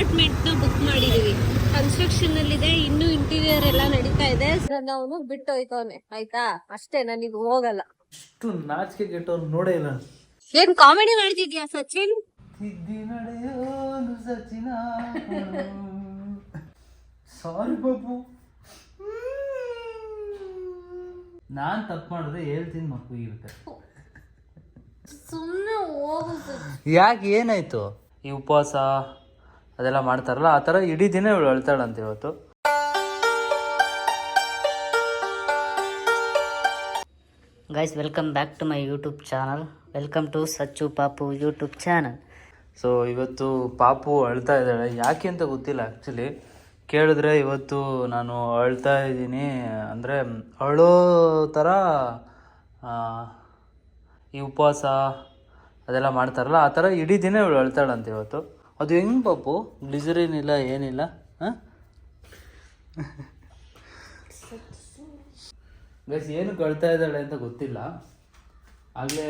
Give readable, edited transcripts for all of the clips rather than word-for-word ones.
Apartment ನ book ಮಾಡಿದೀವಿ. Construction ಅಲ್ಲಿ ಇದೆ, ಇನ್ನು ಇಂಟೀರಿಯರ್ ಎಲ್ಲ ನಡೀತಾ ಇದೆ. ಅವನು ಬಿಟ್ಟು ಹೋಯ್ತವನೆ, ಆಯ್ತಾ? ಅಷ್ಟೇ, ನನಗೆ ಹೋಗಲ್ಲ. ಇಷ್ಟು ನಾಚಿಕೆ ಕೆಟ್ಟವ್ರು ನೋಡೇ ಇಲ್ಲ. ಏನ್ ಕಾಮಿಡಿ ಮಾಡ್ತಿದ್ಯಾ ಸಚಿನ್? ನಡೆಯೋನು ಸಚಿನ. ಸಾರಿ ಬಾಬು, ನಾನ್ ತಪ್ಪು ಮಾಡಿದ್ರೆ ಹೇಳ್ತೀನಿ ಮಕ್ಕಳು ಇರುತ್ತೆ. ಸುಮ್ಮನೆ ಹೋಗು. ಯಾಕೆ ಏನಾಯ್ತು? ಈ ಉಪವಾಸ ಅದೆಲ್ಲ ಮಾಡ್ತಾರಲ್ಲ, ಆ ಥರ ಇಡೀ ದಿನ ಇವಳು ಅಳ್ತಾಳಂತ ಇವತ್ತು. Guys, welcome back to my YouTube channel. Welcome to Sachchu Papu YouTube channel. So ಇವತ್ತು ಪಾಪು ಅಳ್ತಾ ಇದ್ದಾಳೆ. ಯಾಕೆ ಅಂತ ಗೊತ್ತಿಲ್ಲ ಆ್ಯಕ್ಚುಲಿ. ಕೇಳಿದ್ರೆ ಇವತ್ತು ನಾನು ಅಳ್ತಾ ಇದ್ದೀನಿ ಅಂದರೆ ಅಳೋ ಥರ ಈ ಉಪವಾಸ ಅದೆಲ್ಲ ಮಾಡ್ತಾರಲ್ಲ, ಆ ಥರ ಇಡೀ ದಿನ ಇವಳು ಅಳ್ತಾಳಂತ ಇವತ್ತು. ಅದು ಹೆಂಗೆ ಪಾಪು? ಗ್ಲಿಸರಿನ್ ಇಲ್ಲ, ಏನಿಲ್ಲ. ಹಾಂ ಗೈಸ್, ಏನಕ್ಕೆ ಅಳ್ತಾ ಇದ್ದಾಳೆ ಅಂತ ಗೊತ್ತಿಲ್ಲ. ಆಗಲೇ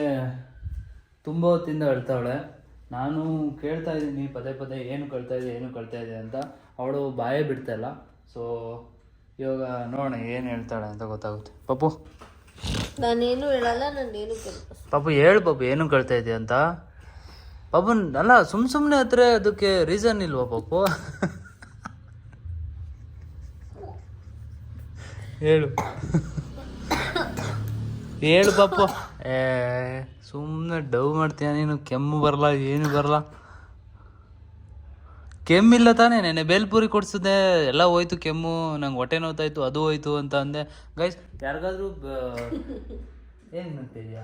ತುಂಬ ಹೊತ್ತಿಂದ ಅಳ್ತಾವಳೆ. ನಾನು ಕೇಳ್ತಾ ಇದ್ದೀನಿ ಪದೇ ಪದೇ, ಏನು ಕಳ್ತಾ ಇದೆ ಅಂತ. ಅವಳು ಬಾಯೇ ಬಿಡ್ತಾಯಿಲ್ಲ. ಸೊ ಇವಾಗ ನೋಡೋಣ ಏನು ಹೇಳ್ತಾಳೆ ಅಂತ ಗೊತ್ತಾಗುತ್ತೆ. ಪಾಪು ನಾನೇನು ಹೇಳಲ್ಲ, ನಾನೇನು ಪಾಪು ಹೇಳು ಪಾಪು, ಏನು ಕಳ್ತಾ ಇದೆಯಾ ಅಂತ. ಪಾಪು ಅಲ್ಲ, ಸುಮ್ಮನೆ ಹತ್ರ ಅದಕ್ಕೆ ರೀಸನ್ ಇಲ್ವಾ ಪಾಪು? ಹೇಳು ಹೇಳು ಪಾಪು. ಸುಮ್ಮನೆ ಡವ್ ಮಾಡ್ತೀಯ ನೀನು. ಕೆಮ್ಮು ಬರಲ್ಲ, ಏನು ಬರಲ್ಲ. ಕೆಮ್ಮಿಲ್ಲ ತಾನೇ? ನೆನೆ ಬೇಲ್ಪುರಿ ಕೊಡ್ಸಿದೆ, ಎಲ್ಲ ಹೋಯ್ತು ಕೆಮ್ಮು. ನಂಗೆ ಹೊಟ್ಟೆ ನೋವ್ತಾಯಿತ್ತು, ಅದು ಹೋಯ್ತು ಅಂತ ಅಂದೆ. ಗೈಸ್, ಯಾರಿಗಾದ್ರೂ ಏನು ಮಾಡ್ತಿದ್ಯಾ?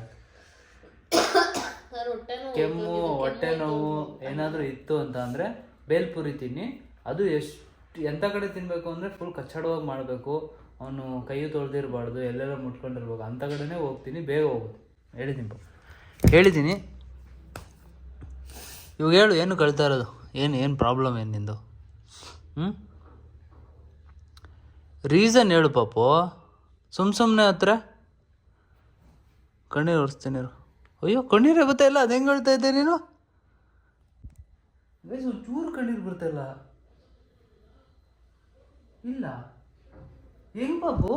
ಕೆಮ್ಮು, ಹೊಟ್ಟೆ ನೋವು ಏನಾದರೂ ಇತ್ತು ಅಂತ ಅಂದರೆ ಬೇಲ್ಪುರಿ ತಿನ್ನಿ. ಅದು ಎಂಥ ಕಡೆ ತಿನ್ನಬೇಕು ಅಂದರೆ ಫುಲ್ ಕಚ್ಚಡವಾಗಿ ಮಾಡಬೇಕು. ಅವನು ಕೈ ತೊಳೆದಿರಬಾರ್ದು, ಎಲ್ಲೆಲ್ಲ ಮುಟ್ಕೊಂಡಿರ್ಬೇಕು. ಅಂಥ ಕಡೆನೇ ಹೋಗ್ತೀನಿ, ಬೇಗ ಹೋಗುತ್ತೆ. ಹೇಳಿದ್ದೀನಿ. ಇವಾಗ ಹೇಳು, ಏನು ಕಳ್ತಾ ಇರೋದು? ಏನು ಪ್ರಾಬ್ಲಮ್ ಏನು ನಿಂದು? ರೀಸನ್ ಹೇಳು ಪಾಪು. ಸುಮ್ಮನೆ ಹತ್ರ ಕಣ್ಣೀರು ಒರೆಸ್ತೀನಿ. ಅಯ್ಯೋ, ಕಣ್ಣೀರೇ ಬರ್ತಾಯಿಲ್ಲ. ಅದು ಹೆಂಗೆ ಹೇಳ್ತಾ ಇದ್ದೆ ನೀನು? ಚೂರು ಕಣ್ಣೀರು ಬರ್ತಾಯಿಲ್ಲ. ಇಲ್ಲ, ಹೆಂಗ್ ಬಾಬು?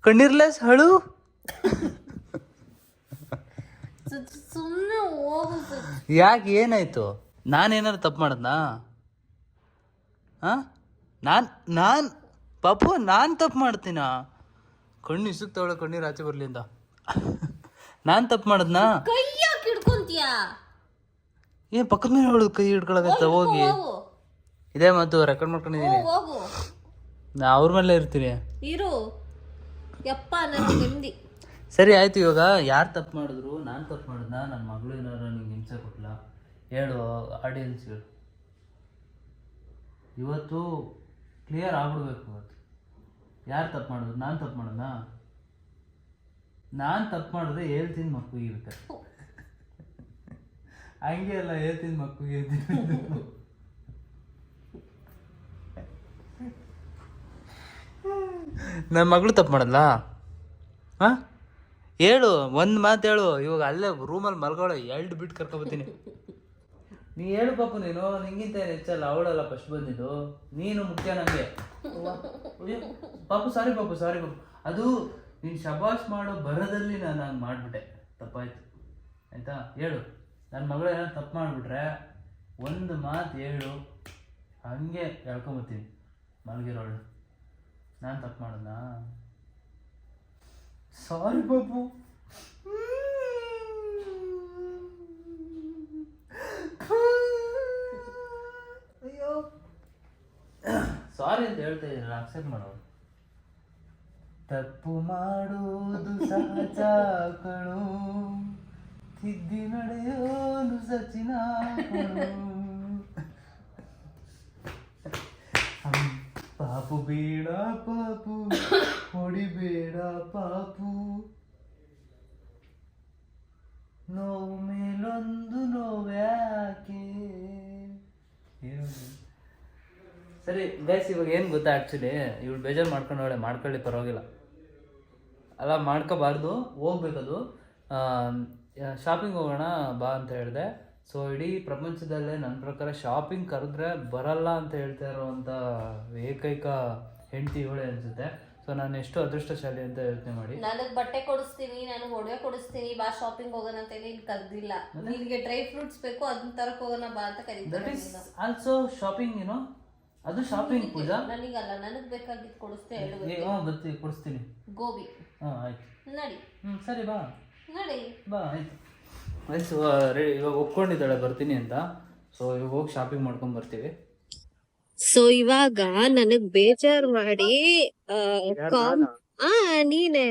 ಕಣ್ಣೀರ್ಲೆಸ್ ಹಳು. ಸುಮ್ಮನೆ ಹೋಗು. ಯಾಕೆ ಏನಾಯ್ತು? ನಾನೇನಾರು ತಪ್ಪು ಮಾಡದ್ನಾ? ಹಾಂ, ನಾನು ಪಾಪು, ನಾನು ತಪ್ಪು ಮಾಡ್ತೀನ? ಕಣ್ಣು ಇಸುಕ್ತಾವಳೆ, ಕಣ್ಣೀರು ಆಚೆ ಬರಲಿ ಅಂತ. ನಾನು ತಪ್ಪು ಮಾಡದ್ನಾ? ಕೈ ಯಾಕೆ ಹಿಡ್ಕೊಂತೀಯಾ? ಏನು ಪಕ್ಕದ ಮೇಲೆ ಹೊಡೆದು ಕೈ ಹಿಡ್ಕೊಳಕತ್ತ? ಹೋಗಿ ಇದೇ ಮತ್ತು ರೆಕಾರ್ಡ್ ಮಾಡ್ಕೊಂಡಿದ್ದೀನಿ. ನಾ ಅವ್ರ ಮೇಲೆ ಇರ್ತೀನಿ. ಇರು ಯಪ್ಪ, ನನಗೆ ನೆಮ್ಮದಿ. ಸರಿ ಆಯ್ತು. ಇವಾಗ ಯಾರು ತಪ್ಪು ಮಾಡಿದ್ರು? ನಾನು ತಪ್ಪು ಮಾಡಿದ್ನಾ? ನನ್ನ ಮಗಳು ಏನಾರು ನಿಂಗೆ ಹಿಂಸೆ ಕೊಟ್ಟಲ್ಲ? ಹೇಳು, ಆಡಿಯನ್ಸ್ ಹೇಳು. ಇವತ್ತು ಕ್ಲಿಯರ್ ಆಗ್ಬಿಡ್ಬೇಕು. ಇವತ್ತು ಯಾರು ತಪ್ಪು ಮಾಡಿದ್ರು? ನಾನು ತಪ್ಪು ಮಾಡೋದಾ? ನಾನು ತಪ್ಪು ಮಾಡಿದ್ರೆ ಹೇಳ್ತೀನಿ ಮಕ್ಕಳು ಇರುತ್ತೆ. ಹಂಗೆ ಅಲ್ಲ, ಹೇಳ್ತೀನಿ ಮಕ್ಕಳಿಗೆ ಹೇಳ್ತೀನಿ. ನನ್ನ ಮಗಳು ತಪ್ಪು ಮಾಡಲ್ಲ? ಹಾಂ ಹೇಳು, ಒಂದು ಮಾತು ಹೇಳು. ಇವಾಗ ಅಲ್ಲೇ ರೂಮಲ್ಲಿ ಮಲ್ಗೋಳೆ, 2 ಬಿಟ್ಟು ಕರ್ಕೊಬತ್ತೀನಿ. ನೀ ಹೇಳು ಪಾಪು. ನೀನು ನಿಂಗಿಂತ ಹೆಚ್ಚಲ್ಲ, ಅವಳಲ್ಲ ಫಸ್ಟ್ ಬಂದಿದ್ದು. ನೀನು ಮುಖ್ಯ ನನಗೆ. ಪಾಪು ಸಾರಿ ಪಾಪು. ಅದು ನೀನು ಶಬಾಷ್ ಮಾಡೋ ಬರದಲ್ಲಿ ನಾನು ಹಂಗೆ ಮಾಡಿಬಿಟ್ಟೆ, ತಪ್ಪಾಯ್ತು ಆಯಿತಾ? ಹೇಳು, ನನ್ನ ಮಗಳು ಏನೋ ತಪ್ಪು ಮಾಡಿಬಿಟ್ರೆ ಒಂದು ಮಾತು ಹೇಳು, ಹಂಗೆ ಹೇಳ್ಕೊಂಬತ್ತೀನಿ ಮಲಗಿರೋಳು. ನಾನು ತಪ್ಪು ಮಾಡೋದಾ? ಸಾರಿ ಬಾಬು. ಅಯ್ಯೋ, ಸಾರಿ ಅಂತ ಹೇಳ್ತಾ ಇದ್ದೀನಿ, ಅಕ್ಸೆಪ್ಟ್ ಮಾಡೋದು. ತಪ್ಪು ಮಾಡುವುದು ಸಹಜ ಕಣು, ತಿದ್ದಿ ನಡೆಯೋನು ಸಚಿನ ಕಣು. ಪಾಪು ಬೇಡ ಪಾಪು, ಹೊಡಿಬೇಡ ಪಾಪು, ನೋವು ಮೇಲೊಂದು ನೋವ್ಯಾಕೆ. ಸರಿ ಗೈಸ್, ಇವಾಗ ಏನು ಗೊತ್ತಾ? ಆ್ಯಕ್ಚುಲಿ ಇವಳು ಬೇಜಾರು ಮಾಡ್ಕೊಳ್ಳಿ, ಪರವಾಗಿಲ್ಲ. ಅಲ್ಲ, ಮಾಡ್ಕೋಬಾರ್ದು, ಹೋಗ್ಬೇಕದು. ಶಾಪಿಂಗ್ ಹೋಗೋಣ ಬಾ ಅಂತ ಹೇಳಿದೆ. ಸೊ ಇಡೀ ಪ್ರಪಂಚದಲ್ಲೇ ನನ್ನ ಪ್ರಕಾರ ಶಾಪಿಂಗ್ ಕರೆದ್ರೆ ಬರಲ್ಲ ಅಂತ ಹೇಳ್ತಾ ಇರೋವಂಥ ಏಕೈಕ ಹೆಂಡತಿ ಇವಳೆ ಅನಿಸುತ್ತೆ. ಸೊ ನಾನು ಎಷ್ಟು ಅದೃಷ್ಟಶಾಲಿ ಅಂತ ಯೋಚನೆ ಮಾಡಿ. ನನಗೆ ಬಟ್ಟೆ ಕೊಡಿಸ್ತೀನಿ, ನಾನು ಒಡವೆ ಕೊಡಿಸ್ತೀನಿ, ಬಾ ಶಾಪಿಂಗ್ ಹೋಗೋಣ ಅಂತ ಹೇಳಿ ಕರ್ದಿಲ್ಲ. ನಿನ್ಗೆ ಡ್ರೈ ಫ್ರೂಟ್ಸ್ ಬೇಕು, ಅದನ್ನ ತರಕ್ ಹೋಗೋಣ ಬಾ ಅಂತ ಕರೀತಾರೆ. ಆಲ್ಸೋ ಶಾಪಿಂಗ್ ಏನೋ ಅದು ಶಾಪಿಂಗ್ ಪೂಜಾ. ನನಗಲ್ಲ, ನನಗೆ ಬೇಕಾಗಿದ್ದು ಕೊಡಿಸ್ತೇ ಹೇಳು. ಬರ್ತೀವಿ, ಕೊಡಿಸ್ತೀನಿ. ಗೋಬಿ. ಆಯ್ತು ನಡಿ. ಸರಿ ಬಾ ನಡಿ ಬಾ. ಆಯ್ತು ಆಯ್ತು ಇವಾಗ ಒಪ್ಕೊಂಡಿದ್ದಾಳೆ ಬರ್ತೀನಿ ಅಂತ. ಸೊ ಇವಾಗ ಹೋಗಿ ಶಾಪಿಂಗ್ ಮಾಡ್ಕೊಂಡ್ ಬರ್ತೀವಿ. ಸೊ ಇವಾಗ ನನಗ್ ಬೇಜಾರ್ ಮಾಡಿ ನೀನೆ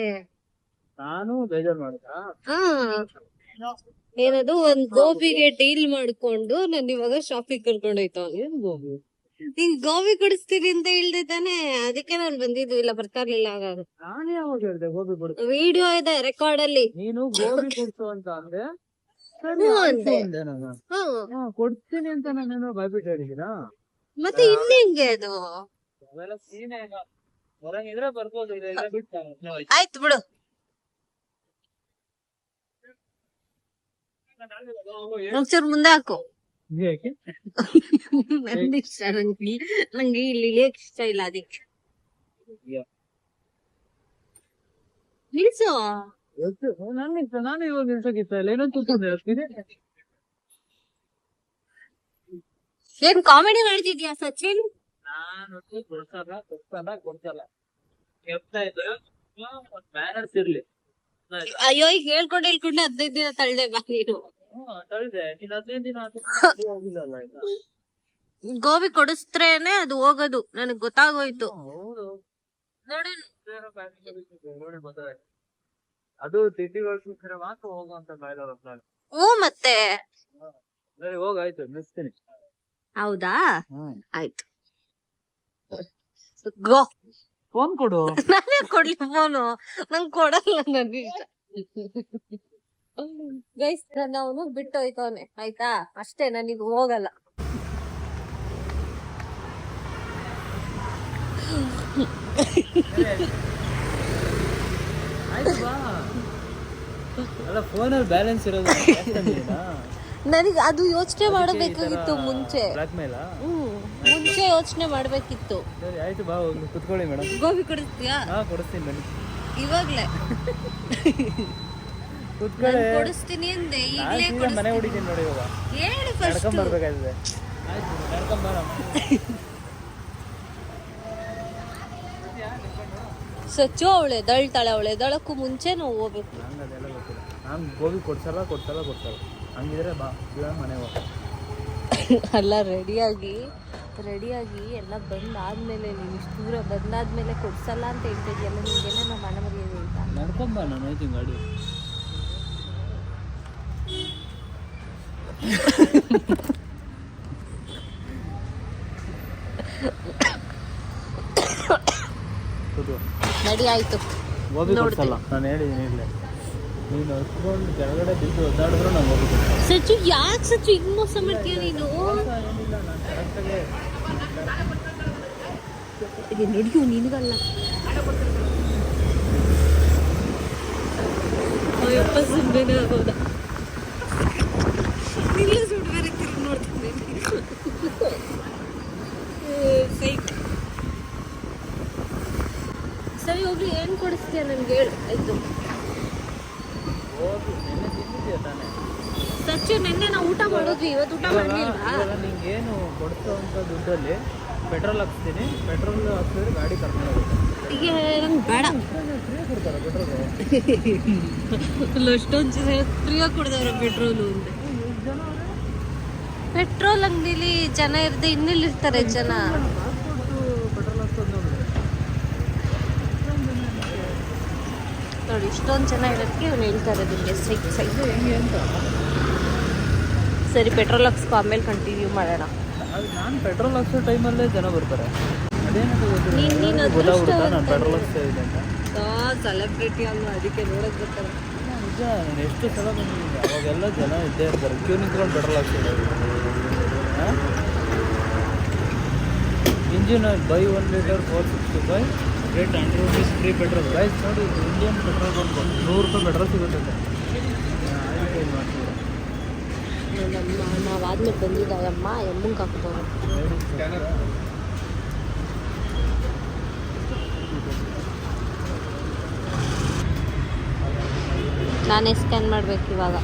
ನಾನು ಬೇಜಾರ್ ಮಾಡ್ದ ಏನದು ಒಂದ್ ಗೋಬಿಗೆ ಡೀಲ್ ಮಾಡ್ಕೊಂಡು ನಾನು ಇವಾಗ ಶಾಪಿಂಗ್ ಕರ್ಕೊಂಡೋಯ್ತು. ನೀನ್ ಗೋಬಿ ಕೊಡಿಸ್ತೀನಿ ಅಂತ ಹೇಳ್ದೆ ತಾನೆ, ಅದಕ್ಕೆ ನಾನ್ ಬಂದಿದ್ದು. ಇಲ್ಲ ಬರ್ತಾ ಇರ್ಲಿಲ್ಲ ಆಗಾಗ. ನಾನು ಯಾವಾಗ ಹೇಳ್ದೆ ಗೋಬಿ ಕೊಡ್ತೀನಿ? ವಿಡಿಯೋ ಇದೆ ರೆಕಾರ್ಡ್ ಅಲ್ಲಿ. ನೀನು ಗೋಬಿ ಕೊಡ್ಸು ಅಂತ ಅಂದ್ರೆ ಕೊಡ್ತೀನಿ ಅಂತ ನಾನು ಬಾಯ್ಬಿಟ್ಟು ಹೇಳಿದ್ದೀರಾ? ಮತ್ತೆ ಇನ್ನೆಂಗೆ ಅದು? ಹೊರಗಿದ್ರೆ ಬರ್ಬೋದು, ಆಯ್ತು ಬಿಡು. ಒಂಚೂರು ಮುಂದೆ ಹಾಕು. ನಂಗೆ ಇಷ್ಟ, ನಂಗೆ ಇಲ್ಲಿ ಇಳಿಯಕ್ ಇಷ್ಟ ಇಲ್ಲ, ಅದಕ್ಕೆ ನಿಲ್ಸು. ನಾನು ಇವಾಗ ನಿಲ್ಸಕ್ಕಿಷ್ಟ ಇಲ್ಲ. ಏನ್ ಕಾಮಿಡಿ ಮಾಡ್ತಿದ್ಯಾ ಸಚಿನ್? ನಾನು ಕೊಡ್ಸಲ್ಲ ಬ್ಯಾನರ್ಸ್ ಇರ್ಲಿ. ಅಯ್ಯೋ ಈಗ ಹೇಳ್ಕೊಂಡು 15 ದಿನ ತಳ್ದೆ ಬಾ ನೀನು. ತಳ್ದೆ, ನೀನ್ 15 ದಿನ ಗೋಬಿ ಕೊಡಿಸ್ತ್ರೇನೆ ಅದು ಹೋಗೋದು, ನನಗ್ ಗೊತ್ತಾಗೋಯ್ತು. ನೋಡಿ ಅದು ತಿಂಡಿಗೋಸ್ಕರ ಮಾತ್ರ ಹೋಗುವಂತ ಬಾಯ್ದವ್ರ. ಮತ್ತೆ ಹೋಗಾಯ್ತು, ನಿಲ್ಸ್ತೀನಿ. ಹೌದಾ, ಆಯ್ತು. ಗೋ, ಫೋನ್ ಕೊಡು. ನಾನೇ ಕೊಡ್ಲಿ ಫೋನು? ನಂಗ್ ಕೊಡಲ್ಲ, ನನ್ ಇಷ್ಟ. ಗೈಸ್, ನನ್ನ ಅವನು ಬಿಟ್ಟು ಹೋಯ್ತವನೆ, ಆಯ್ತಾ? ಅಷ್ಟೇ, ನನಗ್ ಹೋಗಲ್ಲ. ಅಲ್ಲ, ಫೋನಲ್ಲಿ ಬ್ಯಾಲೆನ್ಸ್ ಇರೋದು ನನಗೆ ಅದು ಯೋಚನೆ ಮಾಡಬೇಕಾಗಿತ್ತು ಮುಂಚೆ. ಮುಂಚೆ ಯೋಚನೆ ಮಾಡ್ಬೇಕಿತ್ತು. ಸರಿ ಆಯ್ತು, ಬಾ ಕುತ್ಕೊಳ್ಳಿ ಮೇಡಮ್. ಗೋಬಿ ಕೊಡಿಸ್ತೀಯಾ? ಕೊಡಿಸ್ತೀನಿ ಬನ್ನಿ. ಇವಾಗ್ಲೇ ಕೊಡಿಸ್ತೀನಿ ಅಂದೆ, ಈಗ್ಲೇ ಮನೆ ಹೊಡಿತೀನಿ ನೋಡಿ. ಇವಾಗ ಹೇಳಿ ಫಸ್ಟ್. ನಡ್ಕೊಂಡ್ ಬರ್ಬೇಕಾಗಿದೆ. ಆಯ್ತು, ನಡ್ಕೊಂಡ್ ಬರ. ಸಚ್ಚು ಅವಳೆ ಎದಳ್ತಾಳೆ, ಅವಳೆ ಎದಳಕ್ಕೂ ಮುಂಚೆ ನಾವು ಹೋಗ್ಬೇಕು. ನಂಗೆ ಅದೆಲ್ಲ ಗೊತ್ತಿಲ್ಲ. ನಾನು ಗೋಬಿ ಕೊಡ್ಸಲ್ಲ. ಹಂಗಿದ್ರೆ ಬಾ, ಇಲ್ಲ ಮನೆ ಹೋಗ. ಅಲ್ಲ, ರೆಡಿಯಾಗಿ ಎಲ್ಲ ಬಂದಾದ್ಮೇಲೆ, ನೀವು ಇಷ್ಟು ದೂರ ಬಂದಾದ್ಮೇಲೆ ಕೊಡ್ಸಲ್ಲ ಅಂತ ಹೇಳ್ತಿದ್ಯಲ್ಲ, ನಿಮ್ಗೆಲ್ಲ ನಾವು ಮನೆ ಮರ್ಯಾದೆ ಅಂತ. ನಡ್ಕೊಂಬ, ನಾನು ಹೋಯ್ತೀನಿ ಗಾಡಿ. ನಡಿ ಆಯ್ತು. ಗೋಬಿ ಕೊಡ್ಸಲ್ಲ, ನಾನು ಹೇಳಿದ್ದೀನಿ. ಇಲ್ಲೇ ನೀನು ಹಚ್ಕೊಂಡು ಕೆಳಗಡೆ ಬಿದ್ದು ಒದ್ದಾಡಿದ್ರು ನಾನು ಗೋಬಿ ಕೊಡ್ಸಲ್ಲ. ಸಚ್ಚು, ಯಾಕೆ ಸಚ್ಚು ಹಿಂಗ್ ಮೋಸ ಮಾಡ್ತೀಯ ನೀನು? ಏನಿಲ್ಲ, ನಾನು ಕರೆಕ್ಟಾಗೆ ನಡಿಯು, ನಿನಗಲ್ಲ. ಅಯ್ಯಪ್ಪ, ಸುಮ್ಮನೆ ಆಗೋದ. ನಿಲ್ಲ, ಸುಟ್ಟು ಬೇರೆ ತಿರುಗಿ ನೋಡ್ತೀನಿ. ಸರಿ ಹೋಗ್ಲಿ, ಏನ್ ಕೊಡಿಸ್ತೀಯ ನನ್ಗೆ ಹೇಳು. ಆಯ್ತು ಸಚ್ಚು, ನಿನ್ನೆ ನಾವು ಊಟ ಮಾಡಿದ್ವಿ, ಇವತ್ತು ಊಟ ಮಾಡ್ಲಿಲ್ವಾ? ನಿಂಗೇನು ಕೊಡಿಸೋ ಅಂತ ದುಡ್ಡಲ್ಲಿ ಪೆಟ್ರೋಲ್ ಹಾಕ್ಸ್ತೀನಿ. ಪೆಟ್ರೋಲ್ ಹಾಕ್ಸಿದ್ರೆ ಗಾಡಿ ಕರ್ಕೊಂಡು ಹೋಗುತ್ತೆ. ಈಗ ನಂಗೆ ಬೇಡ. ಫ್ರೀ ಕೊಡ್ತಾರೆ ಪೆಟ್ರೋಲ್. ಅಷ್ಟೊಂದು ಜನ ಫ್ರೀಯಾಗಿ ಕೊಡ್ದವ್ರ ಪೆಟ್ರೋಲು ಅಂತ. ಪೆಟ್ರೋಲ್ ಅಂಗಡಿಲಿ ಜನ ಇರದೆ ಇನ್ನೆಲ್ಲಿರ್ತಾರೆ ಜನ? ಪೆಟ್ರೋಲ್ ಹಾಕ್ಸೋದು ನೋಡಿ, ಇಷ್ಟೊಂದು ಜನ ಇರೋದಕ್ಕೆ ಅವ್ನು ಹೇಳ್ತಾರೆ ನಿಮಗೆ ಸೈಡ್ ಹೆಂಗೆ ಅಂತ. ಸರಿ, ಪೆಟ್ರೋಲ್ ಹಾಕ್ಸ್ಕೊ, ಆಮೇಲೆ ಕಂಟಿನ್ಯೂ ಮಾಡೋಣ. ನಾನು ಪೆಟ್ರೋಲ್ ಹಾಕ್ಸೋ ಟೈಮಲ್ಲೇ ಜನ ಬರ್ತಾರೆ. ನೀನು ಗೊತ್ತಾಗ್ಬಿಡುತ್ತಾ ನಾನು ಪೆಟ್ರೋಲ್ ಹಾಕ್ಸ್ತಾ ಇದ್ದೆ ಅಂತ? ಸೆಲೆಬ್ರಿಟಿ ಅಲ್ವಾ, ಅದಕ್ಕೆ ನೋಡಕ್ ಬರ್ತಾರೆ. ನಿಜ, ನಾನು ಎಷ್ಟು ಸಲ ಬಂದಿದ್ದೀನಿ. ಅವಾಗೆಲ್ಲ ಜನ ಇದ್ದೇ ಇರ್ತಾರೆ, ಕ್ಯೂ ನಿಂತ್ಕೊಂಡು ಪೆಟ್ರೋಲ್ ಹಾಕ್ಸಿದ್ದಾರೆ. Engine oil by 1 litre 465, rate 100 rupees free petrol. Guys ನೋಡಿ, ಇಂಡಿಯನ್ ಪೆಟ್ರೋಲ್ ಬಂದು 100 ರೂಪಾಯಿ ಪೆಟ್ರೋಲ್ ಸಿಗುತ್ತೆ. ನಮ್ಮ ನಾವಾದ್ಮೇಲೆ ಬಂದಿದ್ದಾಯಮ್ಮ ಎಮ್ಮಂಗೆ ಹಾಕ್ಬೋದು. ನಾನೇ ಸ್ಕ್ಯಾನ್ ಮಾಡ್ಬೇಕು ಇವಾಗ.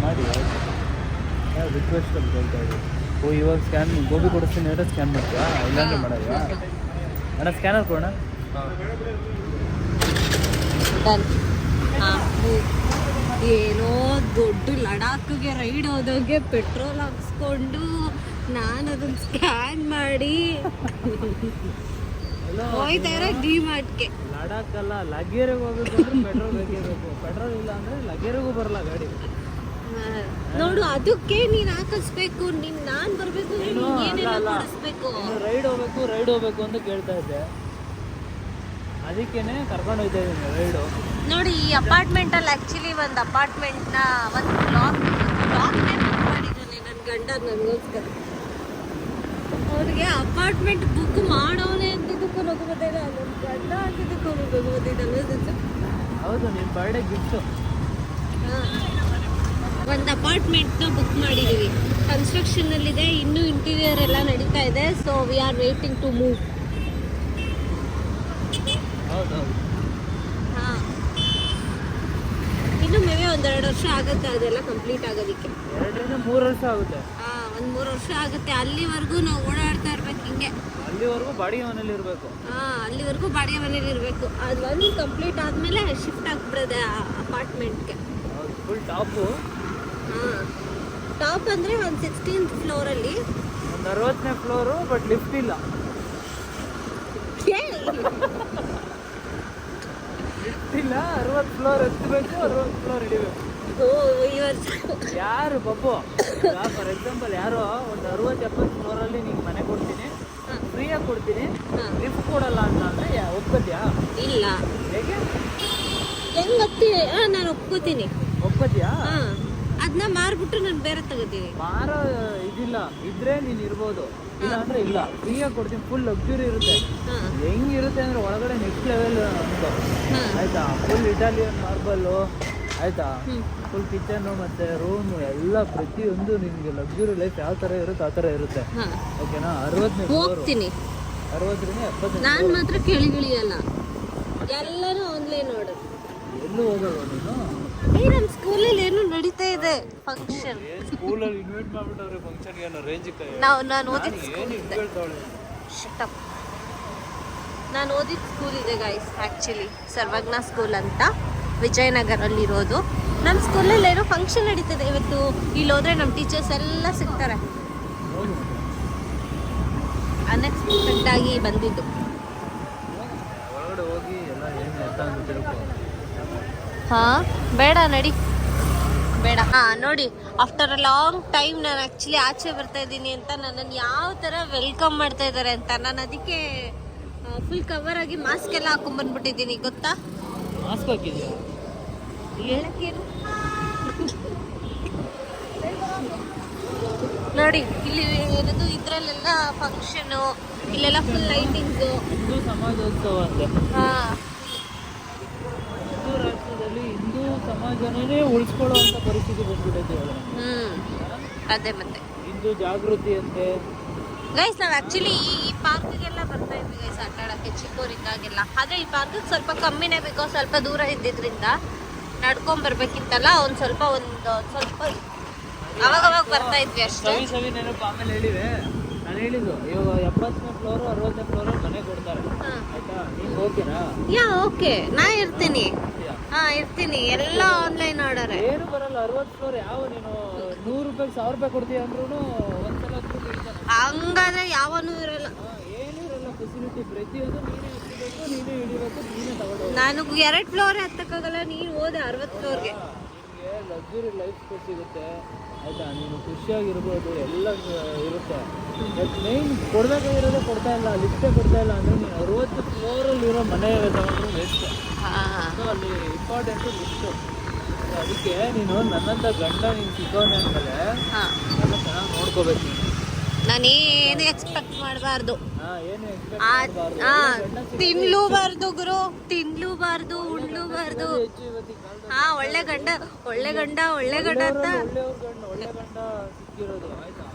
ಮಾಡಿ ರಿಕ್ವೆಸ್ಟ್ ಅಂತ ಹೇಳ್ತಾ ಇದ್ದೀವಿ. ಓ ಇವಾಗ ಸ್ಕ್ಯಾನ್ ಗೋಬಿ ಕೊಡಿಸ್ತೀನಿ ಹೇಳಿ ಸ್ಕ್ಯಾನ್ ಮಾಡ್ತೀಯಾ? ಇಲ್ಲಾಂದ್ರೆ ಮಾಡೋದು ಅಣ್ಣ ಸ್ಕ್ಯಾನರ್ ಕೊಡೋಣ. ಡನ್. ಏನೋ ದೊಡ್ಡ ಲಡಾಖ್ಗೆ ರೈಡ್ ಹೋದೋಗೆ ಪೆಟ್ರೋಲ್ ಹಾಕ್ಸ್ಕೊಂಡು ನಾನು ಅದನ್ನ ಸ್ಕ್ಯಾನ್ ಮಾಡಿ ಹೋಯ್ತಾ ಇರೋ ಡಿ-ಮಾರ್ಟ್ಗೆ. ಲಡಾಖ್ ಅಲ್ಲ, ಲಗೇರಿಗೆ ಹೋಗ್ಬೇಕು ಅಂದ್ರೆ ಪೆಟ್ರೋಲ್ ಬೇಕೇ ಬೇಕು. ಪೆಟ್ರೋಲ್ ಇಲ್ಲ ಅಂದ್ರೆ ಲಗೇರಿಗೂ ಬರಲ್ಲ ಗಾಡಿ. ನೋಡು, ಅದಕ್ಕೆ ನೀನ್ ಹಾಕಿಸ್ಬೇಕು. ನಾನ್ ಬರ್ಬೇಕು ಏನೆಲ್ಲ ಕೊಡಿಸ್ಬೇಕು. ರೈಡ್ ಹೋಗ್ಬೇಕು ಅಂತ ಕೇಳ್ತಾ ಇದ್ದೆ, ಅದಕ್ಕೇನೆ ಕರ್ಕೊಂಡು ಹೋಗ್ತಾ ಇದ್ದೀನಿ ರೈಡು. ನೋಡಿ, ಈ ಅಪಾರ್ಟ್ಮೆಂಟ್ ಅಲ್ಲಿ ಆಕ್ಚುಲಿ ಒಂದು ಅಪಾರ್ಟ್ಮೆಂಟ್ ನ ಒಂದು ಬ್ಲಾಕ್ ಮಾಡಿದ್ದಾನೆ ನನ್ನ ಗಂಡ ನನಗೋಸ್ಕರ. ಅವ್ರಿಗೆ ಅಪಾರ್ಟ್ಮೆಂಟ್ ಬುಕ್ ಮಾಡೋನೆ ಅಂತಿದ್ದಕ್ಕೂ ನಗೋದಿಲ್ಲ, ನನ್ನ ಗಂಡ ಅಂತಿದ್ದಕ್ಕೂ ನಗೋದಿಲ್ಲ. ಹೌದು, ನಿಮ್ಮ ಬರ್ಡೇ ಗಿಫ್ಟು. ಒಂದು ಅಪಾರ್ಟ್ಮೆಂಟ್ನ ಬುಕ್ ಮಾಡಿದ್ದೀವಿ. ಕನ್ಸ್ಟ್ರಕ್ಷನ್ ಅಲ್ಲಿದೆ, ಇನ್ನೂ ಇಂಟೀರಿಯರ್ ಎಲ್ಲ ನಡೀತಾ ಇದೆ. So we are waiting to move. ಹಾಂ, ಇನ್ನು ಮೇವೆ 1-2 ವರ್ಷ ಆಗುತ್ತೆ ಅದೆಲ್ಲ ಕಂಪ್ಲೀಟ್ ಆಗೋದಕ್ಕೆ. 2-3 ವರ್ಷ ಆಗುತ್ತೆ. ಹಾಂ, 1-3 ವರ್ಷ ಆಗುತ್ತೆ. ಅಲ್ಲಿವರೆಗೂ ನಾವು ಓಡಾಡ್ತಾ ಇರ್ಬೇಕು ಹಿಂಗೆ. ಅಲ್ಲಿವರೆಗೂ ಬಾಡಿಗೆ ಮನೇಲಿ ಇರಬೇಕು. ಹಾಂ, ಅಲ್ಲಿವರೆಗೂ ಬಾಡಿಗೆ ಮನೇಲಿ ಇರಬೇಕು. ಅದು ಒಂದು ಕಂಪ್ಲೀಟ್ ಆದಮೇಲೆ ಶಿಫ್ಟ್ ಆಗ್ಬಿಡೋದೆ ಅಪಾರ್ಟ್ಮೆಂಟ್ಗೆ. Full top. ಹಾಂ, ಟಾಪ್ ಅಂದರೆ ಒಂದು 16th ಫ್ಲೋರಲ್ಲಿ, ಒಂದು 60ನೇ ಫ್ಲೋರು, ಬಟ್ ಲಿಫ್ಟ್ ಇಲ್ಲ. ಲಿಫ್ಟ್ ಇಲ್ಲ, 60 ಫ್ಲೋರ್ ಎತ್ತಬೇಕು, 60 ಫ್ಲೋರ್ ಹಿಡಿಬೇಕು. ಓ, ಈ ವರ್ಷ ಯಾರು ಬಬ್ಬು ಫಾರ್ ಎಕ್ಸಾಂಪಲ್ ಯಾರೋ ಒಂದು 60-70 ಫ್ಲೋರಲ್ಲಿ ನಿಂಗೆ ಮನೆ ಕೊಡ್ತೀನಿ, ಫ್ರೀಯಾಗಿ ಕೊಡ್ತೀನಿ, ಲಿಫ್ಟ್ ಕೊಡಲ್ಲ ಅಂತ ಅಂದರೆ ಒಪ್ಕೋತೀಯಾ? ಇಲ್ಲ. ಹೇಗೆ ಹೆಂಗತ್ತಿ? ನಾನು ಒಪ್ಕೋತೀನಿ. ಒಪ್ಕೋತೀಯಾ? ಹಾಂ, ಅದನ್ನ ಮಾರ್ಬಿಟ್ಟು ನಾನು ಬೇರೆ ತಗೋತೀನಿ. ಮಾರೋ ಇದಿಲ್ಲ, ಇದ್ರೆ ನೀನು ಇರ್ಬೋದು, ಇಲ್ಲ ಅಂದ್ರೆ ಇಲ್ಲ. ಫ್ರೀಯಾಗಿ ಕೊಡ್ತೀನಿ, ಫುಲ್ ಲಕ್ಸುರಿ ಇರುತ್ತೆ. ಹೆಂಗಿರುತ್ತೆ ಅಂದ್ರೆ ಒಳಗಡೆ ನೆಕ್ಸ್ಟ್ ಲೆವೆಲ್ ಅಂತ, ಆಯ್ತಾ? ಫುಲ್ ಇಟಾಲಿಯನ್ ಮಾರ್ಬಲ್ಲು, ಆಯ್ತಾ? ಫುಲ್ ಕಿಚನ್ ಮತ್ತೆ ರೂಮ್ ಎಲ್ಲ ಪ್ರತಿಯೊಂದು ನಿಮಗೆ ಲಕ್ಸುರಿ ಲೈಫ್ ಯಾವ ಥರ ಇರುತ್ತೆ ಆ ಥರ ಇರುತ್ತೆ. ಓಕೆನಾ? 60ನೇ ಹೋಗ್ತೀನಿ. 60ರಿಂದ 70. ನಾನು ಮಾತ್ರ ಕೆಳಗಿಳಿಯಲ್ಲ, ಎಲ್ಲರೂ ಆನ್ಲೈನ್ ನೋಡು. ಎಲ್ಲೂ ಹೋಗಲ್ವ ನೀನು? ನಮ್ಮ ಸ್ಕೂಲಲ್ಲಿ ಏನು ನಡೀತಾ ಇದೆ ಫಂಕ್ಷನ್. ಸ್ಕೂಲಲ್ಲಿ ಇನ್ವೈಟ್ ಮಾಡ್ಬಿಟ್ಟವ್ರೆ ಫಂಕ್ಷನ್ಗೆ, ಅನ್ನೋ ರೇಂಜಿಗೆ. ನಾನು ಓದಿದ ಸ್ಕೂಲ್ ಇದೆ. ನಾನು ಓದಿದ ಸ್ಕೂಲ್ ಇದೆ ಗೈಸ್, ಆ್ಯಕ್ಚುಲಿ ಸರ್ವಜ್ಞ ಸ್ಕೂಲ್ ಅಂತ ವಿಜಯನಗರಲ್ಲಿರೋದು. ನಮ್ಮ ಸ್ಕೂಲಲ್ಲಿ ಏನೋ ಫಂಕ್ಷನ್ ನಡೀತದೆ ಇವತ್ತು. ಇಲ್ಲಿ ಹೋದ್ರೆ ನಮ್ಮ ಟೀಚರ್ಸ್ ಎಲ್ಲ ಸಿಗ್ತಾರೆ. ಅನ್ಎಕ್ಸ್ಪೆಕ್ಟೆಡ್ ಆಗಿ ಬಂದಿದ್ದು. ಒಳಗಡೆ ಹೋಗಿ ಎಲ್ಲ ಏನು ಅಂತ ತಿಳ್ಕೊ. ಹಾಂ, ಬೇಡ ನಡಿ, ಬೇಡ. ಹಾಂ, ನೋಡಿ, ಆಫ್ಟರ್ ಅ ಲಾಂಗ್ ಟೈಮ್ ನಾನು ಆ್ಯಕ್ಚುಲಿ ಆಚೆ ಬರ್ತಾ ಇದ್ದೀನಿ ಅಂತ ನನ್ನನ್ನು ಯಾವ ಥರ ವೆಲ್ಕಮ್ ಮಾಡ್ತಾ ಇದ್ದಾರೆ ಅಂತ. ನಾನು ಅದಕ್ಕೆ ಫುಲ್ ಕವರ್ ಆಗಿ ಮಾಸ್ಕ್ ಎಲ್ಲ ಹಾಕೊಂಡ್ಬಂದ್ಬಿಟ್ಟಿದ್ದೀನಿ, ಗೊತ್ತಾ? ಮಾಸ್ಕ್ ಹಾಕಿದ್ಯಾ? ಹೇಳಕ್ಕೇನು. ನೋಡಿ, ಇಲ್ಲಿ ಏನದು ಇದರಲ್ಲೆಲ್ಲ ಫಂಕ್ಷನು, ಇಲ್ಲೆಲ್ಲ ಫುಲ್ ಲೈಟಿಂಗ್ಸು. ಹಿಂದೂ ಸಮಾಜೋತ್ಸವ ಅಂತೆ. ಹಾಂ, ಹಿಂದೂ ರಾಷ್ಟ್ರದಲ್ಲಿ ಹಿಂದೂ ಸಮಾಜನೇ ಉಳಿಸ್ಕೊಳ್ಳುವಂಥ ಪರಿಸ್ಥಿತಿ ಬಂದ್ಬಿಟ್ಟೈತೆ. ಅದೇ ಮತ್ತೆ ಹಿಂದೂ ಜಾಗೃತಿ ಅಂತೆ. ಗೈಸ್, ನಾವು ಆ್ಯಕ್ಚುಲಿ ಈ ಪಾರ್ಕ್ಗೆಲ್ಲ ಬರ್ತಾ ಇದ್ವಿ ಗೈಸ್ ಆಟ ಆಡೋಕ್ಕೆ ಚಿಕ್ಕವರಿದ್ದಾಗೆಲ್ಲ. ಆದರೆ ಈ ಪಾರ್ಕಿಗೆ ಸ್ವಲ್ಪ ಕಮ್ಮಿನೇ, ಬಿಕಾಸ್ ಸ್ವಲ್ಪ ದೂರ ಇದ್ದಿದ್ದರಿಂದ ನಡ್ಕೊಂಬರ್ಬೇಕಿತ್ತಲ್ಲ. ಒಂದು ಸ್ವಲ್ಪ ಅವಾಗ ಬರ್ತಾ ಇದ್ವಿ ಅಷ್ಟೇ. ಸವಿ ನೆನಪು. ಆಮೇಲೆ ಹೇಳಿವೆ, ನಾನು ಹೇಳಿದ್ದು ಇವಾಗ 70ನೇ ಫ್ಲೋರು 60ನೇ ಫ್ಲೋರು ಮನೆ ಕೊಡ್ತಾರೆ, ಆಯ್ತಾ? ನೀನು ಓಕೆನಾ? ಓಕೆ, ನಾ ಇರ್ತೀನಿ. ಹಾಂ, ಇರ್ತೀನಿ. ಎಲ್ಲ ಆನ್ಲೈನ್ ಆರ್ಡರ್. ಏನು ಬರಲ್ಲ. 60 ಫ್ಲೋರ್ ಯಾವ ನೀನು 100 ರೂಪಾಯಿಗೆ 1000 ರೂಪಾಯಿ ಕೊಡ್ತೀಯ ಅಂದ್ರೂ ಒಂದ್ಸಲ ಹಂಗಾದ್ರೆ ಯಾವನೂ ಇರಲ್ಲ. ಏನೂ ಇರಲ್ಲ ಫೆಸಿಲಿಟಿ. ಪ್ರತಿಯೊಂದು ನೀನೇ ಇಡಬೇಕು, ನೀನೇ ಹಿಡಿಬೇಕು, ನೀನೇ ತಗೊಂಡು. ನನಗೆ 2 ಫ್ಲೋರ್ ಹತ್ತಕ್ಕಾಗಲ್ಲ. ನೀನು ಹೋದೆ 60 ಫ್ಲೋರ್ಗೆ. ನಿಮಗೆ ಲಕ್ಸುರಿ ಲೈಫ್ ಸಿಗುತ್ತೆ, ಆಯ್ತಾ? ನೀನು ಖುಷಿಯಾಗಿರ್ಬೋದು, ಎಲ್ಲ ಇರುತ್ತೆ. ಬಟ್ ಮೇನ್ ಕೊಡಬೇಕಾಗಿರೋದೇ ಕೊಡ್ತಾ ಇಲ್ಲ, ಲಿಫ್ಟೇ ಕೊಡ್ತಾ ಇಲ್ಲ ಅಂದರೆ ನೀನು 60 ಫ್ಲೋರಲ್ಲಿರೋ ಮನೆ ತಗೊಂಡ್ರು ವೇಸ್ಟ್. ಸೊ ಅಲ್ಲಿ ಇಂಪಾರ್ಟೆಂಟು ಲಿಫ್ಟು. ಅದಕ್ಕೆ ನೀನು ನನ್ನಂಥ ಗಂಡ ನೀನು ಸಿಗೋನೆ ಅಂದಮೇಲೆ ನನ್ನ ಚೆನ್ನಾಗಿ ನೋಡ್ಕೋಬೇಕು ನೀನು. ನಾನೇನು ಎಕ್ಸ್ಪೆಕ್ಟ್ ಮಾಡಬಾರ್ದು. ಏನು ತಿನ್ಲೂಬಾರ್ದು ಗುರು, ತಿನ್ಲೂಬಾರ್ದು, ಉಣ್ಲೂಬಾರ್ದು. ಒಳ್ಳೆ ಗಂಡ ಒಳ್ಳೆ ಗಂಡ ಒಳ್ಳೆ ಗಂಡ ಅಂತ ಒಳ್ಳೆ ಗಂಡ ಸಿಕ್ಕಿರೋದು ಆಯ್ತಾ.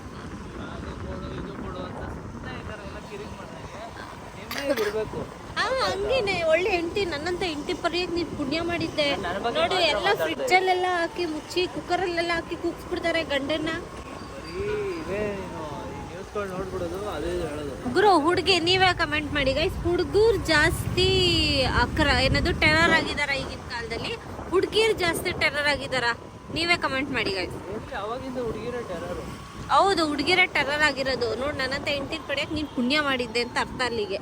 ಅದು ಕೊಡು ಇದು ಕೊಡು ಅಂತ ಸುಮ್ಮನೆ ಈ ಥರ ಎಲ್ಲ ಕಿರಿಕ್ ಮಾಡಿದಾಗ ಇರಬೇಕು. ಹಂಗೇನೆ ಒಳ್ಳೆ ಹೆಂಡತಿ, ನನ್ನಂತ ಹೆಂಡತಿ ಪರ್ಯಕ್ಕೆ ನೀನು ಪುಣ್ಯ ಮಾಡಿದ್ದೆ ನೋಡು. ಎಲ್ಲ ಫ್ರಿಡ್ಜಲ್ಲೆಲ್ಲ ಹಾಕಿ ಮುಚ್ಚಿ ಕುಕ್ಕರಲ್ಲೆಲ್ಲ ಹಾಕಿ ಕೂಗ್ಸ್ಬಿಡ್ತಾರೆ ಗಂಡನ್ನ. ನೋಡ್ಬಿಡೋದು ಅದೇ ಹೇಳೋದು ಗುರು. ಹುಡುಗಿ ನೀವೇ ಕಮೆಂಟ್ ಮಾಡಿ ಗೈಸ್, ಹುಡುಗರು ಜಾಸ್ತಿ ಏನದು ಟೆರರ್ ಆಗಿದಾರ ಈಗಿನ ಕಾಲದಲ್ಲಿ, ಹುಡುಗಿರು ಜಾಸ್ತಿ ಟೆರರ್ ಆಗಿದಾರ? ನೀವೇ ಕಮೆಂಟ್ ಮಾಡಿ ಗೈಸ್. ಅವಾಗಿಂದ ಹುಡುಗಿರ ಟೆರರ್. ಹೌದು, ಹುಡುಗಿರ ಟೆರರ್ ಆಗಿರೋದು. ನೋಡ್, ನನ್ನಂತ ಹೆಂಡತಿ ಪಡೆಯಕ್ಕೆ ನೀನು ಪುಣ್ಯ ಮಾಡಿದ್ದೆ ಅಂತ ಅರ್ಥ ಅಲ್ಲಿಗೆ.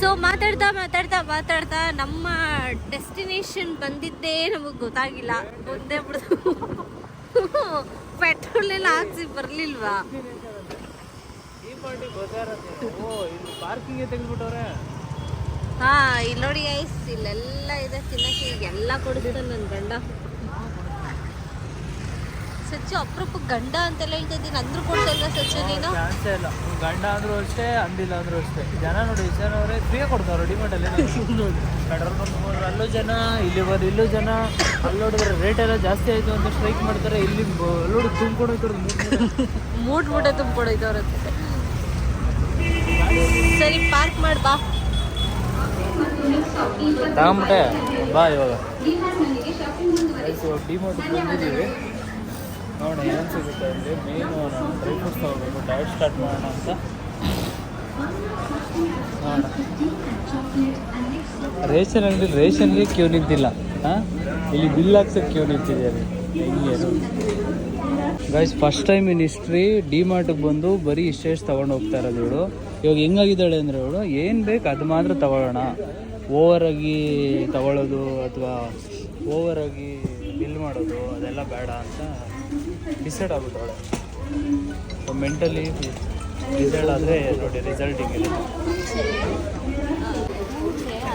ಸೊ ಮಾತಾಡ್ತಾ ಮಾತಾಡ್ತಾ ಮಾತಾಡ್ತಾ ನಮ್ಮ ಡೆಸ್ಟಿನೇಷನ್ ಬಂದಿದ್ದೇ ನಮಗೆ ಗೊತ್ತಾಗಿಲ್ಲ. ಒಂದೇ ಬಿಡ್ದು ಪೆಟ್ರೋಲ್ ಎಲ್ಲ ಹಾಕ್ಸಿ ಬರ್ಲಿಲ್ವಾ? ಪಾರ್ಕಿಂಗ್ ತೆಗೆದ್ಬಿಟ್ಟವ್ರೆ. ಇಲ್ಲಿ ನೋಡಿ ಗೈಸ್, ಇಲ್ಲೆಲ್ಲ ಇದೆ ತಿನ್ನಕ್ಕೆ. ಎಲ್ಲ ಕೊಡಿಸ್ತಾನೆ ನನ್ನ ಗಂಡ. ಸಚ್ಚು ಅಪರೂಪಕ್ಕೆ ಗಂಡ ಅಂತೆಲ್ಲ ಹೇಳ್ತಾ ಇದ್ದೀನಿ, ಅಂದ್ರೂ ಕೊಡ್ತಾ ಇಲ್ಲ ಸಚ್ಚು ನೀನು. ಚಾನ್ಸೇ ಇಲ್ಲ. ಗಂಡ ಅಂದ್ರೂ ಅಷ್ಟೇ, ಅಂದಿಲ್ಲ ಅಂದ್ರೂ ಅಷ್ಟೇ. ಜನ ನೋಡಿ, ಜನವರೇ ಫ್ರೀ ಕೊಡ್ತಾರೆ ಡಿಮಾಂಡಲ್ಲಿ. ಪೆಟ್ರೋಲ್ ಬಂಕ್ ನೋಡ್ರೆ ಅಲ್ಲೂ ಜನ, ಇಲ್ಲಿ ಬಂದು ಇಲ್ಲೂ ಜನ. ಅಲ್ಲಿ ನೋಡಿದ್ರೆ ರೇಟ್ ಎಲ್ಲ ಜಾಸ್ತಿ ಆಯಿತು ಅಂತ ಸ್ಟ್ರೈಕ್ ಮಾಡ್ತಾರೆ. ಇಲ್ಲಿ ಅಲ್ಲೋಡಿ ತುಂಬ್ಕೊಂಡೋಯ್ತಾರೆ, ಮೂಟೆ ತುಂಬ್ಕೊಂಡೋಯ್ತವ್ರೆ. ಸರಿ, ಪಾರ್ಕ್ ಮಾಡಿ ಬಾ. ತಗೊಂಬಿಟ್ಟೆ ಬಾ. ಇವಾಗ ಡಿಮಾರ್ಟ್ ಬಂದಿದ್ದೀವಿ, ನೋಡೋಣ ಏನು ಸಿಗುತ್ತೆ ಅಲ್ಲಿ. ಮೇನು ನಾನು ಡ್ರೈ ಫ್ರೂಟ್ಸ್ ತೊಗೋಬೇಕು, ಡಯಟ್ ಸ್ಟಾರ್ಟ್ ಮಾಡೋಣ ಅಂತ. ನೋಡೋಣ. ರೇಷನ್ ಅಂಗಡಿ ರೇಷನ್ಗೆ ಕ್ಯೂ ನಿಂತಿಲ್ಲ. ಇಲ್ಲಿ ಬಿಲ್ ಹಾಕ್ಸೋಕ್ಕೆ ಕ್ಯೂ ನಿಂತಿದೆ. ಹೆಂಗೆ guys, first time in history ಡಿಮಾರ್ಟಿಗೆ ಬಂದು ಬರೀ ಇಷ್ಟೇ ತೊಗೊಂಡು ಹೋಗ್ತಾ ಇರೋದು ಇವಳು. ಇವಾಗ ಹೆಂಗಾಗಿದ್ದಾಳೆ ಅಂದರೆ ಇವಳು ಏನು ಬೇಕು ಅದು ಮಾತ್ರ ತೊಗೊಳ್ಳೋಣ, ಓವರಾಗಿ ತಗೊಳ್ಳೋದು ಅಥವಾ ಓವರಾಗಿ ಬಿಲ್ ಮಾಡೋದು ಅದೆಲ್ಲ ಬೇಡ ಅಂತ ಡಿಸೈಡ್ ಆಗ್ಬಿಟ್ಟವಳೆ. ಮೆಂಟಲಿ ಡಿಸೈಡ್ ಆದರೆ ನೋಡಿ ರಿಸಲ್ಟ್ ಹಿಂಗಿದೆ.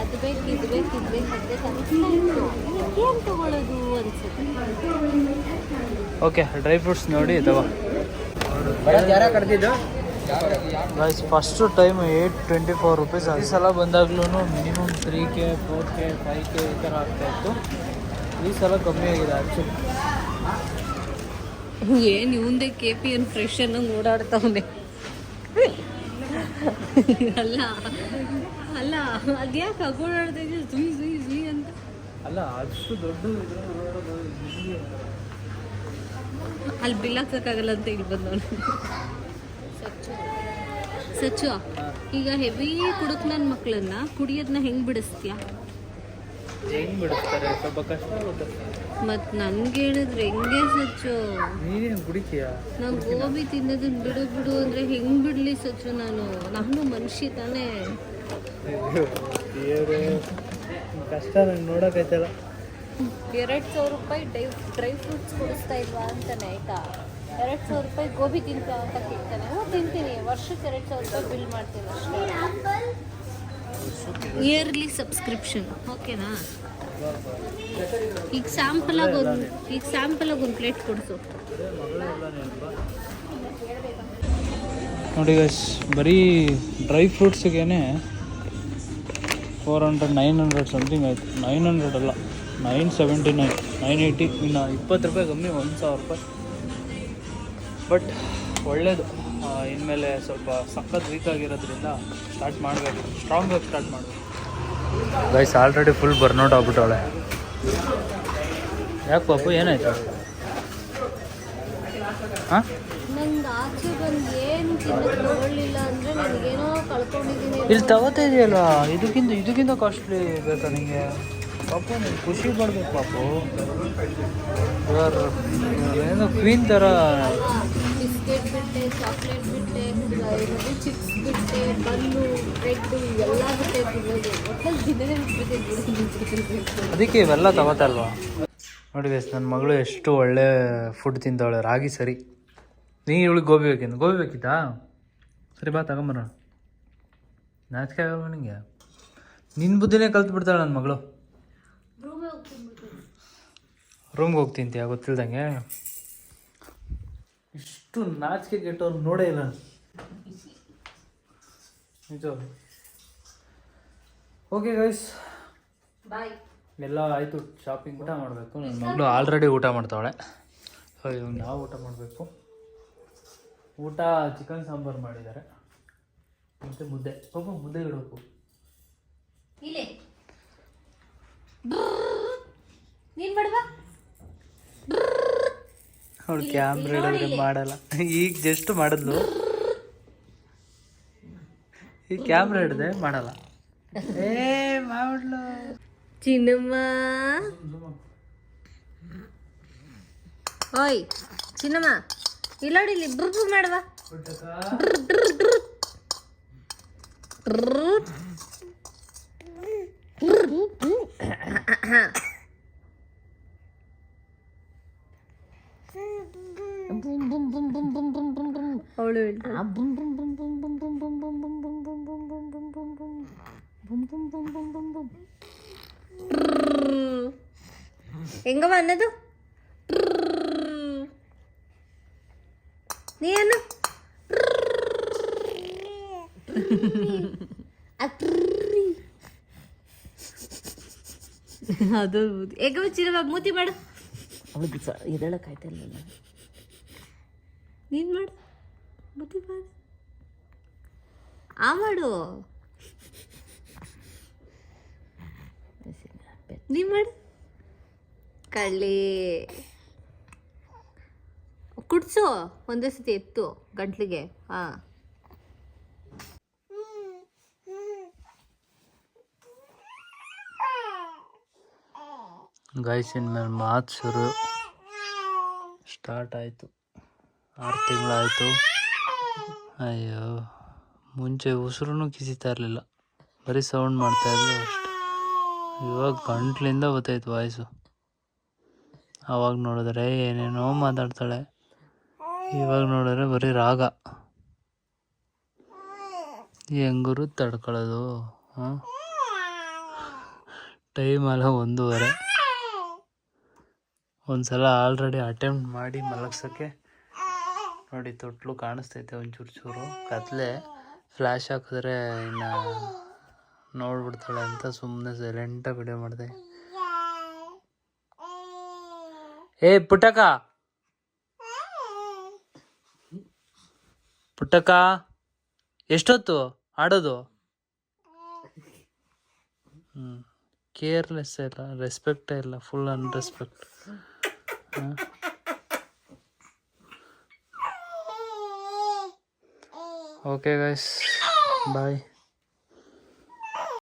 ಅದು ಬೇಕು ಇದು ಬೇಕು ಇದು ಬೇಕು ಅಂತ ಏನು ತಗೊಳ್ಳೋದು ಅನ್ಸುತ್ತೆ. ಓಕೆ, ಡ್ರೈ ಫ್ರೂಟ್ಸ್ ನೋಡಿ ತಗೋ. First time 824 rupees. ಈ ಸಲ ಬಂದಾಗ್ಲೂ ಮಿನಿಮಮ್ 3K 4K 5K ಈ ಥರ ಆಗ್ತಾಯಿತ್ತು. ಈ ಸಲ ಕಮ್ಮಿ ಆಗಿದೆ ಆ್ಯಕ್ಚುಲಿ. ಏನು ಇವಂದೇ KPN ಫ್ರೆಶ್ ಅನ್ನಂಗೆ ಓಡಾಡ್ತಾವನೆ. ಅಲ್ಲ ಅಲ್ಲ ಅದ್ಯಾಕೆ ಓಡಾಡ್ತಾ ಇದ್ದೀವಿ ಸುಯ್ ಸುಯ್ ಸುಯ್ ಅಂತ? ಅಲ್ಲ, ಅಷ್ಟು ದೊಡ್ಡ ಅಲ್ಲಿ ಬಿಲ್ ಹಾಕ್ಸೋಕ್ಕಾಗಲ್ಲ ಅಂತ ಇಲ್ಲಿ ಬಂದವನು. ಸಚ್ಚು, ಈಗ ಹೆವಿ ಕುಡುಕ್ ನನ್ನ ಮಕ್ಕಳನ್ನ ಕುಡಿಯೋದನ್ನ ಹೆಂಗೆ ಬಿಡಿಸ್ತೀಯಾ? ಹೆಂಗೆ ಬಿಡಿಸ್ತಾರೆ, ಸ್ವಲ್ಪ ಕಷ್ಟ ಆಗುತ್ತೆ. ಮತ್ತು ನನ್ಗೆ ಹೇಳಿದ್ರೆ ಹೆಂಗೆ ಸಚ್ಚು? ನೀನೇನು ಕುಡಿತೀಯಾ? ನಾನು ಗೋಬಿ ತಿನ್ನೋದನ್ನ ಬಿಡು ಬಿಡು ಅಂದರೆ ಹೆಂಗೆ ಬಿಡಲಿ ಸಚ್ಚು? ನಾನು ಮನುಷ್ಯ ತಾನೇ. ಕಷ್ಟ ನಂಗೆ ನೋಡೋಕ್ಕಾಯ್ತಲ್ಲ. 2,000 ರೂಪಾಯಿ ಡ್ರೈ ಫ್ರೂಟ್ಸ್ ಕೊಡಿಸ್ತಾ ಇಲ್ವಾ ಅಂತಾನೆ. ಆಯ್ತಾ, 2,000 ರೂಪಾಯಿ ಗೋಬಿ ತಿಂತೀಯ ಅಂತ ಕೇಳ್ತಾನೆ. ತಿಂತೀನಿ, ವರ್ಷಕ್ಕೆ 2,000 ರೂಪಾಯಿ ಬಿಲ್ ಮಾಡ್ತೀನಿ ಅಷ್ಟೇ. ಇಯರ್ಲಿ ಸಬ್ಸ್ಕ್ರಿಪ್ಷನ್, ಓಕೆನಾ? ಈಗ ಸ್ಯಾಂಪಲಾಗಿ ಒಂದು ಪ್ಲೇಟ್ ಕೊಡಿಸು. ನೋಡಿ ಗೈಸ್, ಬರೀ ಡ್ರೈ ಫ್ರೂಟ್ಸಿಗೇನೆ 400 900 ಸಮಥಿಂಗ್ ಆಯಿತು. 900 ಅಲ್ಲ, 979 980. ಇನ್ನು 20 ರೂಪಾಯಿ ಕಮ್ಮಿ, 1,000 ರೂಪಾಯಿ. ಬಟ್ ಒಳ್ಳೆಯದು. ಇನ್ಮೇಲೆ ಸ್ವಲ್ಪ ಸಖತ್ ವೀಕ್ ಆಗಿರೋದ್ರಿಂದ ಸ್ಟಾರ್ಟ್ ಮಾಡಬೇಕು, ಸ್ಟ್ರಾಂಗಾಗಿ ಸ್ಟಾರ್ಟ್ ಮಾಡಬೇಕು. ಗೈಸ್, ಆಲ್ರೆಡಿ ಫುಲ್ ಬರ್ನೌಟ್ ಆಗ್ಬಿಟ್ಟವಳೆ. ಯಾಕೆ ಪಾಪು, ಏನಾಯ್ತು? ಹಾಂ, ನಂಗೆ ಆಚೆ ಬಂದು ಏನು ತಿನ್ನೋದು ತಗೊಳ್ಳಿಲ್ಲ ಅಂದರೆ ನನಗೇನೋ ಕಳ್ಕೊಂಡಿದ್ದೀನಿ. ಇಲ್ಲಿ ತಗೋತಾ ಇದೆಯಲ್ಲ, ಇದಕ್ಕಿಂತ ಕಾಸ್ಟ್ಲಿ ಬೇಕಾ ನಿಮಗೆ? ಪಾಪು ನೀನು ಖುಷಿ ಪಡ್ಬೇಕು ಪಾಪು. ಏನೋ ಕ್ವೀನ್ ಥರ. ಬಿಸ್ಕೆಟ್ ಬಿಟ್ಟೆ, ಚಾಕ್ಲೇಟ್ ಬಿಟ್ಟೆ, ಚಿಪ್ಸ್ ಬಿಟ್ಟೆ, ಬನ್ನು, ಬ್ರೆಡ್ಡು ಎಲ್ಲ ಬಿಟ್ಟೆ ತಿನ್ನೋದು. ಒಟ್ಟಲ್ಲಿ ದಿನನೇ ಬಿಟ್ಟಿದೆ. ಅದಕ್ಕೆ ಇವೆಲ್ಲ ತಗೋತಾ ಅಲ್ವಾ? ನೋಡಿ ಗೈಸ್, ನನ್ನ ಮಗಳು ಎಷ್ಟು ಒಳ್ಳೆ ಫುಡ್ ತಿಂತಾವಳೆ. ರಾಗಿ ಸರಿ. ನೀ ಇವಳಿಗೆ ಗೋಬಿ ಬೇಕಿತ್ತಾ? ಸರಿ ಬಾ ತಗೊಂಬರೋಣ. ನಾಚಿಕೆ ಆಗಲ್ವ ನಿಂಗೆ? ನಿನ್ನ ಬುದ್ಧಿನೇ ಕಲ್ತು ಬಿಡ್ತಾಳೆ ನನ್ನ ಮಗಳು. ರೂಮ್ಗೆ ಹೋಗಿ ತಿಂತೀಯ ಗೊತ್ತಿಲ್ದಂಗೆ? ಇಷ್ಟು ಇಷ್ಟು ನಾಚಿಕೆ ಕೆಟ್ಟವ್ರು ನೋಡೇ ಇಲ್ಲ ನಿಜ. ಓಕೆ ಗೈಸ್, ಬಾಯ್. ಎಲ್ಲ ಆಯಿತು, ಶಾಪಿಂಗ್. ಊಟ ಮಾಡಬೇಕು. ನನ್ನ ಮಗಳು ಆಲ್ರೆಡಿ ಊಟ ಮಾಡ್ತಾವಳೆ. ಸೊ ಇವಾಗ ನಾವು ಊಟ ಮಾಡಬೇಕು. ಊಟ ಚಿಕನ್ ಸಾಂಬಾರು ಮಾಡಿದ್ದಾರೆ ಮತ್ತು ಮುದ್ದೆ. ಪಾಪ ಮುದ್ದೆ ಇಡಬೇಕು. ಇಲ್ಲೇ ನೀನ್ ಮಾಡುವ ಅವಳು ಕ್ಯಾಮ್ರಾ ಹಿಡಿದ್ರೆ ಮಾಡಲ್ಲ. ಈಗ ಜಸ್ಟ್ ಮಾಡಿದ್ಲು, ಈಗ ಕ್ಯಾಮ್ರಾ ಹಿಡಿದೆ ಮಾಡಲ್ಲ. ಏ ಮಾಡ್ಲು ಚಿನ್ನಮ್ಮ. ಓಯ್ ಚಿನ್ನಮ್ಮ, ಇಲ್ಲೋಡಿ ಇಲ್ಲಿ ಬ್ರೂ ಮಾಡುವ. ಅವಳು ಹೆಂಗವ ಅನ್ನೋದು ನೀನು ಅದು ಹೇಗವ ಚಿರವ ಮೂತಿ ಮಾಡು. ಹೌದು ಸರ್, ಎದಳಕ್ಕಾಯ್ತಾ ಇಲ್ಲ. ನೀನು ಮಾಡು, ಮೂತಿ ಮಾಡು, ಆ ಮಾಡು, ನೀ ಮಾಡು. ಕಳ್ಳಿ ಕುಡ್ಸು ಒಂದೇ ಸತಿ ಎತ್ತು ಗಂಟ್ಲಿಗೆ. ಹಾ ಗೈಸ್, ಇನ್ಮೇಲೆ ಮಾತು ಶುರು ಸ್ಟಾರ್ಟ್ ಆಯಿತು. 6 ತಿಂಗಳಾಯಿತು. ಅಯ್ಯೋ, ಮುಂಚೆ ಉಸಿರು ಕಿಸಿತಾ ಇರಲಿಲ್ಲ, ಬರೀ ಸೌಂಡ್ ಮಾಡ್ತಾಯಿದ್ರು ಅಷ್ಟೆ. ಇವಾಗ ಗಂಟ್ಲಿಂದ ಗೊತ್ತಾಯ್ತು ವಾಯ್ಸು. ಆವಾಗ ನೋಡಿದ್ರೆ ಏನೇನೋ ಮಾತಾಡ್ತಾಳೆ, ಇವಾಗ ನೋಡಿದ್ರೆ ಬರೀ ರಾಗ. ಹೆಂಗರು ತಡ್ಕೊಳ್ಳೋದು? ಹಾಂ, ಟೈಮ್ ಅಲ್ಲ 1:30. ಒಂದ್ಸಲ ಆಲ್ರೆಡಿ ಅಟೆಂಪ್ಟ್ ಮಾಡಿ ಮಲಗ್ಸೋಕ್ಕೆ ನೋಡಿ, ತೊಟ್ಲು ಕಾಣಿಸ್ತೈತೆ ಒಂಚೂರು ಚೂರು ಕತ್ಲೆ. ಫ್ಲ್ಯಾಶ್ ಹಾಕಿದ್ರೆ ಇನ್ನು ನೋಡ್ಬಿಡ್ತಾಳೆ ಅಂತ ಸುಮ್ಮನೆ ಸೈಲೆಂಟಾಗಿ ವಿಡಿಯೋ ಮಾಡಿದೆ. ಏ ಪುಟ್ಟಕ್ಕ, ಪುಟ್ಟಕ್ಕ ಎಷ್ಟೊತ್ತು ಆಡೋದು? ಕೇರ್ಲೆಸ್ ಇಲ್ಲ, ರೆಸ್ಪೆಕ್ಟೇ ಇಲ್ಲ, ಫುಲ್ ಅನ್ರೆಸ್ಪೆಕ್ಟ್. ಓಕೆ ಗೈಸ್, ಬಾಯ್.